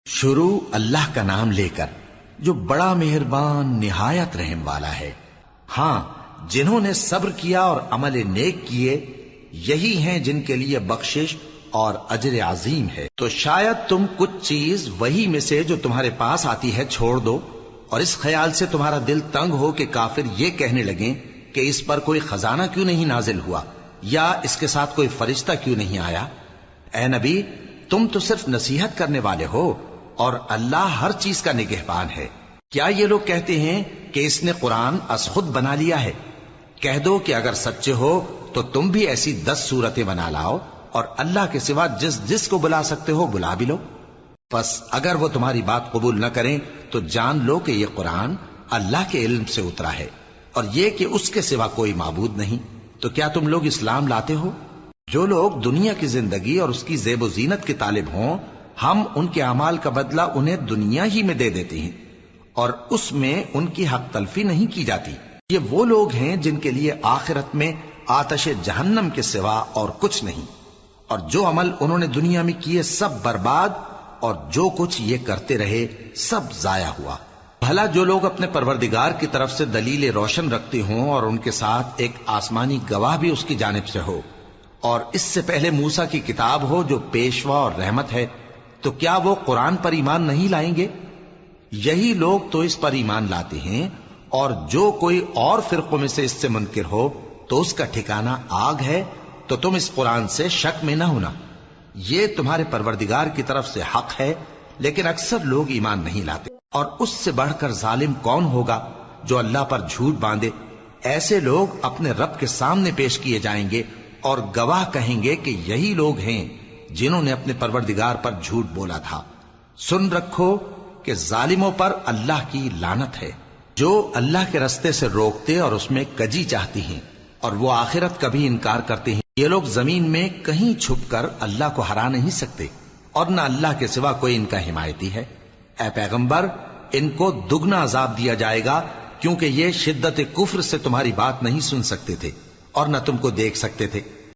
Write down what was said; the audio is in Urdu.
شروع اللہ کا نام لے کر جو بڑا مہربان نہایت رحم والا ہے۔ ہاں، جنہوں نے صبر کیا اور عمل نیک کیے، یہی ہیں جن کے لیے بخشش اور اجر عظیم ہے۔ تو شاید تم کچھ چیز وہی میں سے جو تمہارے پاس آتی ہے چھوڑ دو، اور اس خیال سے تمہارا دل تنگ ہو کہ کافر یہ کہنے لگیں کہ اس پر کوئی خزانہ کیوں نہیں نازل ہوا، یا اس کے ساتھ کوئی فرشتہ کیوں نہیں آیا۔ اے نبی، تم تو صرف نصیحت کرنے والے ہو، اور اللہ ہر چیز کا نگہبان ہے۔ کیا یہ لوگ کہتے ہیں کہ اس نے قرآن از خود بنا لیا ہے؟ کہہ دو کہ اگر سچے ہو تو تم بھی ایسی 10 صورتیں بنا لاؤ، اور اللہ کے سوا جس جس کو بلا سکتے ہو بلا بھی لو۔ پس اگر وہ تمہاری بات قبول نہ کریں تو جان لو کہ یہ قرآن اللہ کے علم سے اترا ہے، اور یہ کہ اس کے سوا کوئی معبود نہیں۔ تو کیا تم لوگ اسلام لاتے ہو؟ جو لوگ دنیا کی زندگی اور اس کی زیب و زینت کے طالب ہوں، ہم ان کے اعمال کا بدلہ انہیں دنیا ہی میں دے دیتے ہیں، اور اس میں ان کی حق تلفی نہیں کی جاتی۔ یہ وہ لوگ ہیں جن کے لیے آخرت میں آتش جہنم کے سوا اور کچھ نہیں، اور جو عمل انہوں نے دنیا میں کیے سب برباد، اور جو کچھ یہ کرتے رہے سب ضائع ہوا۔ بھلا جو لوگ اپنے پروردگار کی طرف سے دلیل روشن رکھتے ہوں، اور ان کے ساتھ ایک آسمانی گواہ بھی اس کی جانب سے ہو، اور اس سے پہلے موسیٰ کی کتاب ہو جو پیشوا اور رحمت ہے، تو کیا وہ قرآن پر ایمان نہیں لائیں گے؟ یہی لوگ تو اس پر ایمان لاتے ہیں، اور جو کوئی اور فرقوں میں سے اس سے منکر ہو تو اس کا ٹھکانہ آگ ہے۔ تو تم اس قرآن سے شک میں نہ ہونا، یہ تمہارے پروردگار کی طرف سے حق ہے، لیکن اکثر لوگ ایمان نہیں لاتے۔ اور اس سے بڑھ کر ظالم کون ہوگا جو اللہ پر جھوٹ باندھے؟ ایسے لوگ اپنے رب کے سامنے پیش کیے جائیں گے، اور گواہ کہیں گے کہ یہی لوگ ہیں جنہوں نے اپنے پروردگار پر جھوٹ بولا تھا۔ سن رکھو کہ ظالموں پر اللہ کی لعنت ہے، جو اللہ کے رستے سے روکتے اور اس میں کجی چاہتی ہیں، اور وہ آخرت کا بھی انکار کرتے ہیں۔ یہ لوگ زمین میں کہیں چھپ کر اللہ کو ہرا نہیں سکتے، اور نہ اللہ کے سوا کوئی ان کا حمایتی ہے۔ اے پیغمبر، ان کو دگنا عذاب دیا جائے گا، کیونکہ یہ شدت کفر سے تمہاری بات نہیں سن سکتے تھے، اور نہ تم کو دیکھ سکتے تھے۔